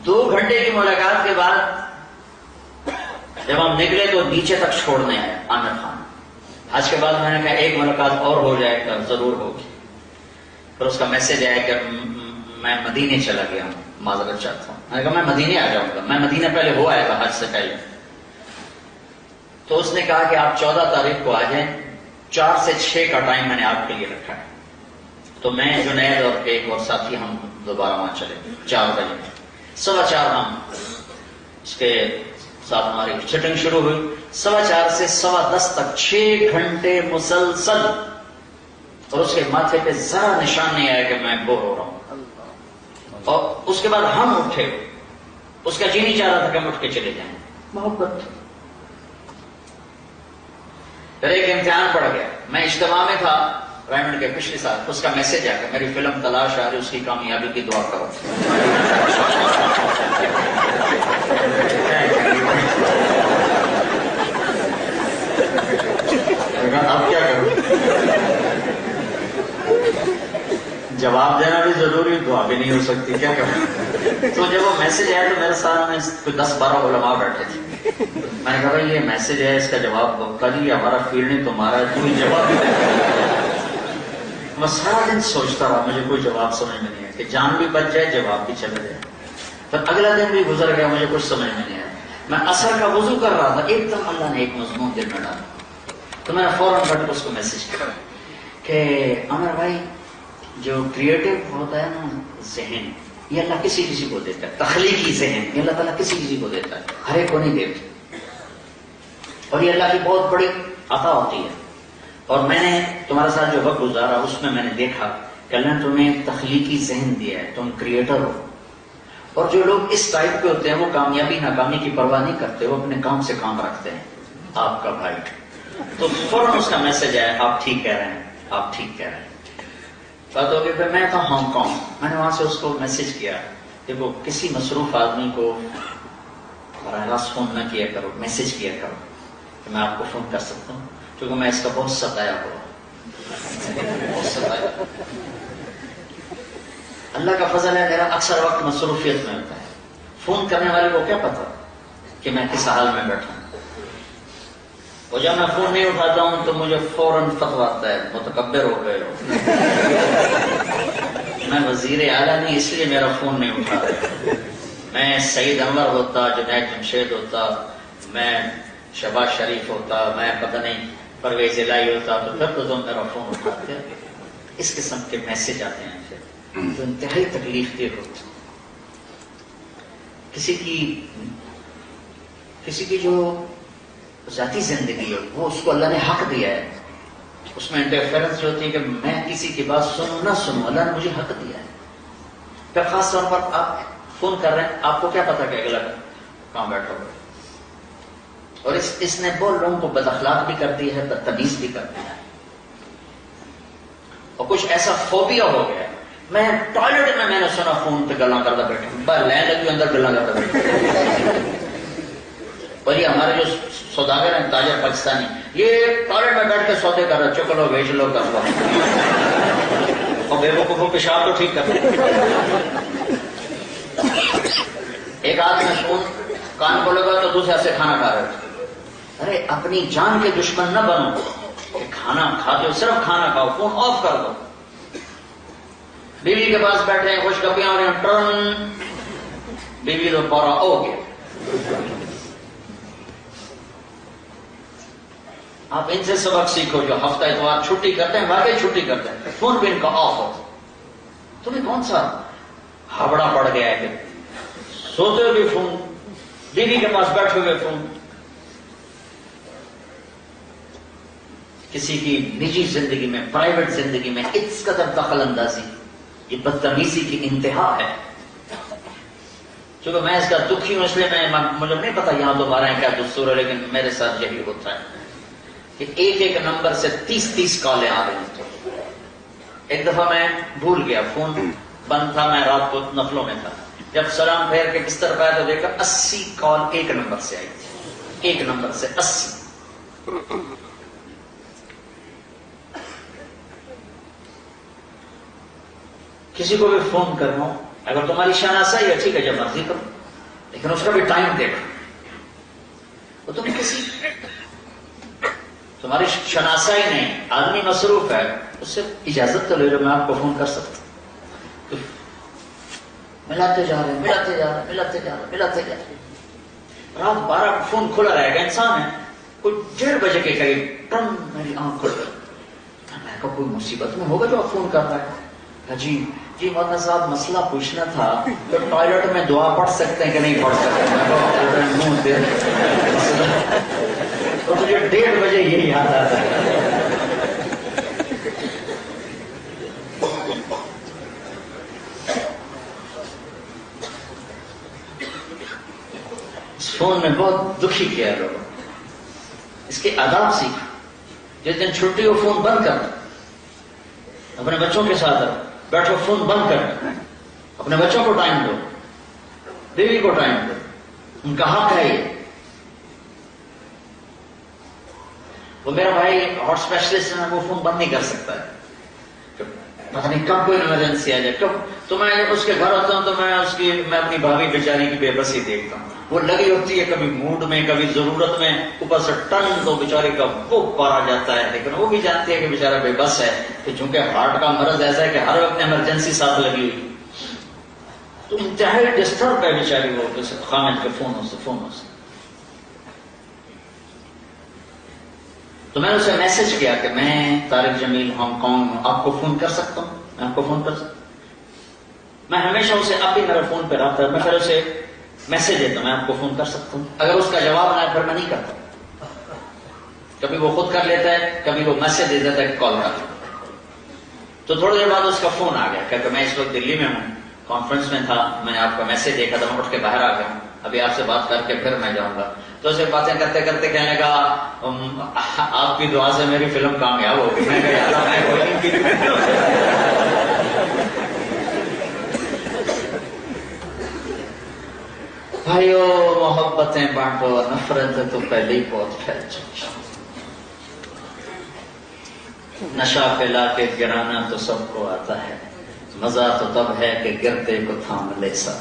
2 گھنٹے کی ملاقات کے بعد جب ہم نکلے تو نیچے تک چھوڑنے آئے عامر خان. حج کے بعد میں نے کہا ایک ملاقات اور ہو جائے گا، ضرور ہوگی. پھر اس کا میسج آیا کہ میں مدینے چلا گیا ہوں، معذرت چاہتا ہوں. میں نے کہا میں مدینے آ جاؤں گا، میں مدینے پہلے ہو آئے گا حج سے پہلے. تو اس نے کہا کہ آپ 14 تاریخ کو آ جائیں، 4 سے 6 کا ٹائم میں نے آپ کے لیے رکھا ہے. تو میں جنید اور ایک اور ساتھی ہم دوبارہ وہاں چلے 4 بجے. 4:15 ہم اس کے ساتھ ہماری چٹنگ شروع ہوئی. 4:15 سے 10:15 تک 6 گھنٹے مسلسل. اور اس کے ماتھے پہ ذرا نشان نہیں آیا کہ میں بور ہو رہا ہوں. اور اس کے بعد ہم اٹھے، اس کا جی نہیں چاہ رہا تھا کہ ہم اٹھ کے چلے جائیں. محبت. پھر ایک امتحان پڑ گیا. میں اجتماع میں تھا ریمنڈ کے پچھلے سال. اس کا میسج آ گیا میری فلم تلاش آ رہی، اس کی کامیابی کی دعا کرو. اب کیا کروں؟ جواب دینا بھی ضروری، دعا بھی نہیں ہو سکتی، کیا کروں؟ تو جب وہ میسج آیا تو میرے سامنے 10-12 علماء بیٹھے تھے. میں نے کہا بھائی یہ میسج ہے، اس کا جواب کل ہی ہمارا فیلڈ نہیں تمہارا ہے، کوئی جواب نہیں. میں سارا دن سوچتا رہا، مجھے کوئی جواب سمجھ میں نہیں آیا کہ جان بھی بچ جائے، جواب بھی چلا جائے. پھر اگلا دن بھی گزر گیا، مجھے کچھ سمجھ میں نہیں آیا. میں عصر کا وضو کر رہا تھا، ایک دم اللہ نے ایک مضمون دل میں ڈالا. تو میں نے فوراً بیٹھ کے اس کو میسج کیا کہ عامر بھائی جو کریٹو ہوتا ہے نا ذہن، یہ اللہ کسی کسی کو دیتا ہے. تخلیقی ذہن یہ اللہ تعالیٰ کسی کسی کو دیتا ہے، ہر ایک کو نہیں دیتا. اور یہ اللہ کی بہت بڑی عطا ہوتی ہے. اور میں نے تمہارے ساتھ جو وقت گزارا اس میں نے دیکھا کہ اللہ نے تمہیں تخلیقی ذہن دیا ہے، تم کریٹر ہو. اور جو لوگ اس ٹائپ کے ہوتے ہیں وہ کامیابی ناکامی کی پرواہ نہیں کرتے، وہ اپنے کام سے کام رکھتے ہیں. آپ کا بھائی. تو فوراً اس کا میسج آیا آپ ٹھیک کہہ رہے ہیں، آپ ٹھیک کہہ رہے ہیں. بات ہوگی پھر میں تھا ہانگ کانگ. میں نے وہاں سے اس کو میسج کیا کہ وہ کسی مصروف آدمی کو براہ راست فون نہ کیا کرو، میسج کیا کرو کہ میں آپ کو فون کر سکتا ہوں، کیونکہ میں اس کا بہت ستایا ہوا. بہت ستایا. اللہ کا فضل ہے میرا اکثر وقت مصروفیت میں ہوتا ہے. فون کرنے والے کو کیا پتا کہ میں کس حال میں بیٹھا ہوں. اور جب میں فون نہیں اٹھاتا ہوں تو مجھے فوراً فتویٰ آتا ہے متکبر ہو گئے ہو. میں وزیر اعلیٰ نہیں اس لیے میرا فون نہیں اٹھا رہا. میں سعید انور ہوتا، جنید جمشید ہوتا، میں شہباز شریف ہوتا، میں پتہ نہیں پرویز الہی ہوتا، تو پھر تو تم میرا فون اٹھاتے. اس قسم کے میسج آتے ہیں پھر جو انتہائی تکلیف دہ ہوتے. کسی کی جو ذاتی زندگی ہے وہ اس کو اللہ نے حق دیا ہے، اس میں انٹرفیرنس جو ہوتی ہے کہ میں کسی کی بات سنوں نہ سنوں، اللہ نے مجھے حق دیا ہے. پھر خاص طور پر آپ فون کر رہے ہیں، آپ کو کیا پتا کہ اگلا کہاں بیٹھا ہوگا. اور اس نے بہت لوگوں کو بد اخلاق بھی کر دی ہے، بدتمیز بھی کر دیا ہے. اور کچھ ایسا فوبیا ہو گیا. میں ٹوائلٹ میں نے سنا فون پہ گلاں کرتا بیٹھا، بس لین لگی اندر گلاں کرتا بیٹھا. اور یہ ہمارے جو سوداگر ہیں تاجر پاکستانی، یہ ٹوائلٹ میں بیٹھ کے سودے کر رہے، چکو لو بیچ لو کر لو، اور بے وقوفوں پیشاب تو ٹھیک کر لو. ایک آدمی فون کان کو لگا تو دوسرے سے کھانا کھا رہے. ارے اپنی جان کے دشمن نہ بنو کہ کھانا کھاتے ہو صرف کھانا کھاؤ، فون آف کر دو. بیوی کے پاس بیٹھے ہیں، خوشخبریاں ہو رہی ہیں، ٹرن بیوی تو پورا ہو گیا. آپ ان سے سبق سیکھو جو ہفتہ اتوار چھٹی کرتے ہیں، واقعی چھٹی کرتے ہیں، فون بھی ان کا آف ہو. تمہیں کون سا ہابڑا پڑ گیا ہے کہ سوتے ہوئے فون، بیوی کے پاس بیٹھے ہوئے فون. کسی کی نجی زندگی میں، پرائیویٹ زندگی میں اس قدر دخل اندازی، یہ بدتمیزی کی انتہا ہے. چونکہ میں اس کا دکھی ہوں، اس لیے مجھے نہیں پتا یہاں دوبارہ کیا دستور ہے، لیکن میرے ساتھ یہی ہوتا ہے کہ ایک نمبر سے 30 کالیں آ رہی ہیں. ایک دفعہ میں بھول گیا، فون بند تھا، میں رات کو نفلوں میں تھا. جب سلام پھیر کے بستر پہ آیا تو دیکھا 80 کال ایک نمبر سے آئی تھی. ایک نمبر سے 80. کسی کو بھی فون کرنا اگر تمہاری شناسائی ہے ٹھیک ہے، جب مرضی کرو، لیکن اس کا بھی ٹائم دیکھو. وہ تم کسی تمہاری شناسائی نہیں، آدمی مصروف ہے، اس سے اجازت تو لے لو، میں آپ کو فون کر سکتا ہوں. ملاتے جا رہے رات 12 فون کھلا رہے گا. انسان ہے کوئی 1:30 بجے کے قریب ٹم میری آنکھ کھل گئی. میں کہا کوئی مصیبت میں ہوگا جو آپ فون کر رہا ہے. جی مولانا صاحب مسئلہ پوچھنا تھا تو ٹوائلٹ میں دعا پڑھ سکتے ہیں کہ نہیں پڑھ سکتے؟ تو مجھے 1:30 بجے یہی یاد آتا ہے. اس فون میں بہت دکھی کیا لوگوں. اس کے آداب سیکھ. جس دن چھٹی ہو فون بند کر، اپنے بچوں کے ساتھ بیٹھو، فون بند کر، اپنے بچوں کو ٹائم دو، بیوی کو ٹائم دو، ان کا حق ہے یہ. وہ میرا بھائی ہارٹ اسپیشلسٹ ہے، وہ فون بند نہیں کر سکتا ہے. پتہ نہیں کب کوئی ایمرجنسی آ جائے. کب تو میں اس کے گھر ہوتا ہوں تو میں اپنی بھابھی بیچاری کی بے بسی دیکھتا ہوں. وہ لگی ہوتی ہے کبھی موڈ میں، کبھی ضرورت میں، اوپر سے ٹن تو بیچاری کا وہ پار آ جاتا ہے. لیکن وہ بھی جانتی ہے کہ بیچارہ بے بس ہے، کہ چونکہ ہارٹ کا مرض ایسا ہے کہ ہر وقت ایمرجنسی ساتھ لگی ہوئی، تو انتہائی ڈسٹرب ہے بیچاری وہ خامد کے فونوں سے. تو میں نے اسے میسج کیا کہ میں طارق جمیل ہانگ کانگ میں آپ کو فون کر سکتا ہوں. میں آپ کو فون کر سکتا ہوں. میں ہمیشہ اسے اب بھی میرے فون پہ رابطہ ہے، میں پھر اسے میسج دیتا ہوں میں آپ کو فون کر سکتا ہوں. اگر اس کا جواب نہ آئے پھر میں نہیں کرتا. کبھی وہ خود کر لیتا ہے، کبھی وہ میسج دے دیتا ہے کہ کال کر. تو تھوڑی دیر بعد اس کا فون آ گیا کہ میں اس وقت دلی میں ہوں، کانفرنس میں تھا، میں نے آپ کا میسج دیکھا تھا، میں اٹھ کے باہر آ گیا ہوں، ابھی آپ سے بات کر کے پھر میں جاؤں گا. تو اسے باتیں کرتے کرتے کہنے کا آپ کی دعا سے میری فلم کامیاب ہوگی. میں کہا یار میں کوئی نہیں کی. بھائیو محبتیں بانٹو، نفرتیں تو پہلے ہی بہت پھیل چکی. نشہ پھیلا کے گرانا تو سب کو آتا ہے، مزہ تو تب ہے کہ گرتے کو تھام لے سب.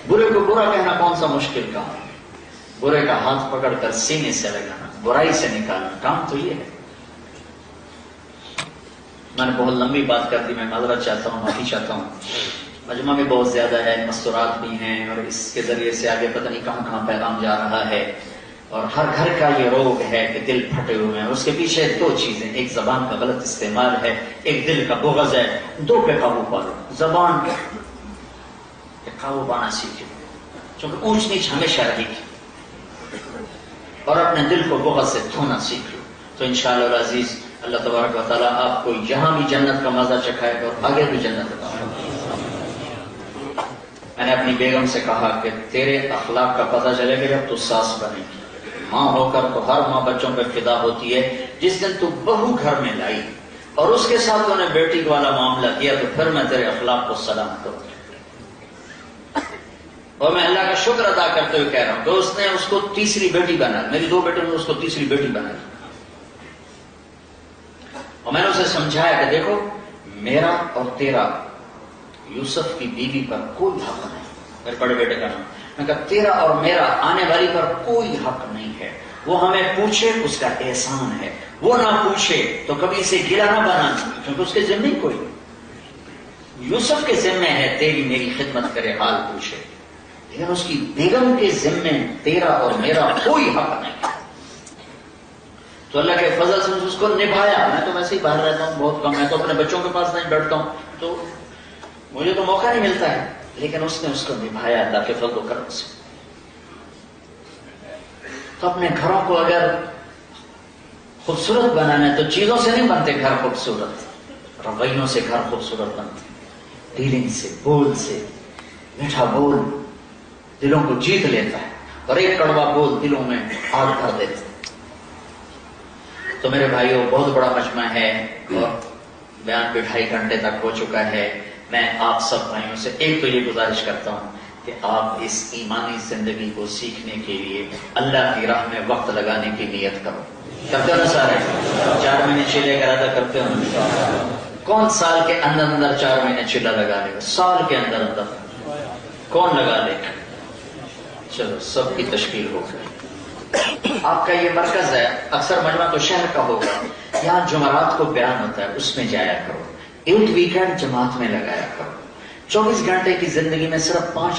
برے کو برا کہنا کون سا مشکل کام ہے؟ برے کا ہاتھ پکڑ کر سینے سے لگانا، برائی سے نکالنا، کام تو یہ ہے. میں نے بہت لمبی بات کر دی، میں معذرت چاہتا ہوں، معافی چاہتا ہوں. مجمع بھی بہت زیادہ ہے، مستورات بھی ہیں، اور اس کے ذریعے سے آگے پتہ نہیں کہاں کہاں پیغام جا رہا ہے. اور ہر گھر کا یہ روگ ہے کہ دل پھٹے ہوئے ہیں. اس کے پیچھے 2 چیزیں، ایک زبان کا غلط استعمال ہے، ایک دل کا بغض ہے. 2 پہ قابو پالو. زبان پہ قابو پانا سیکھو، چونکہ اونچ نیچ ہمیشہ رہے گی. اور اپنے دل کو بغض سے دھونا سیکھ لو، تو انشاءاللہ العزیز اللہ تبارک و تعالیٰ آپ کو یہاں بھی جنت کا مزہ چکھائے گا اور آگے بھی جنت کا. میں نے اپنی بیگم سے کہا کہ تیرے اخلاق کا پتہ چلے گا جب تو ساس بنے گی. ماں ہو کر تو ہر ماں بچوں پہ فدا ہوتی ہے. جس دن تو بہو گھر میں لائی اور اس کے ساتھ تو نے بیٹی والا معاملہ کیا، تو پھر میں تیرے اخلاق کو سلام کروں. اور میں اللہ کا شکر ادا کرتے ہوئے کہہ رہا ہوں کہ اس نے اس کو تیسری بیٹی بنا، میری 2 بیٹوں نے اس کو تیسری بیٹی بنائی. اور میں نے اسے سمجھایا کہ دیکھو میرا اور تیرا یوسف کی بیوی پر کوئی حق نہیں. میرے بڑے بیٹے کا نام، میں کہا تیرا اور میرا آنے والی پر کوئی حق نہیں ہے. وہ ہمیں پوچھے اس کا احسان ہے، وہ نہ پوچھے تو کبھی اسے گلا نہ بنانا، کیونکہ اس کے ذمہ ہی کوئی. یوسف کے ذمہ ہے تیری میری خدمت کرے، حال پوچھے، لیکن اس کی بیگم کے ذمہ تیرا اور میرا کوئی حق نہیں. تو اللہ کے فضل سے اس کو نبھایا. میں تو ویسے ہی باہر رہتا ہوں بہت کم، میں تو اپنے بچوں کے پاس نہیں بیٹھتا ہوں، تو مجھے تو موقع نہیں ملتا ہے، لیکن اس نے اس کو نبھایا اللہ کے فضل و کرم سے. تو اپنے گھروں کو اگر خوبصورت بنانا ہے تو چیزوں سے نہیں بنتے گھر خوبصورت، رویوں سے گھر خوبصورت بنتے. ڈیلنگ سے، بول سے. میٹھا بول دلوں کو جیت لیتا ہے اور ایک کڑوا بول دلوں میں آگ بھر دیتا ہے. تو میرے بھائیوں بہت بڑا مجمع ہے اور بیان بھی 2.5 گھنٹے تک ہو چکا ہے. میں آپ سب بھائیوں سے ایک تو یہ گزارش کرتا ہوں کہ آپ اس ایمانی زندگی کو سیکھنے کے لیے اللہ کی راہ میں وقت لگانے کی نیت کرو. کرتے ہو نا سارے؟ 4 مہینے 6 لے کر ادا کرتے ہو. کون سال کے اندر اندر 4 مہینے چلا لگا لے گا؟ سال کے اندر اندر کون لگا لے گا؟ چلو سب کی تشکیل ہو گئی. آپ کا یہ مرکز ہے، اکثر مجمع تو شہر کا ہوگا، یہاں جمعرات کو بیان ہوتا ہے، اس میں جایا کرو. ایک ویکینڈ جماعت میں لگایا کرو. 24 گھنٹے کی زندگی میں صرف 5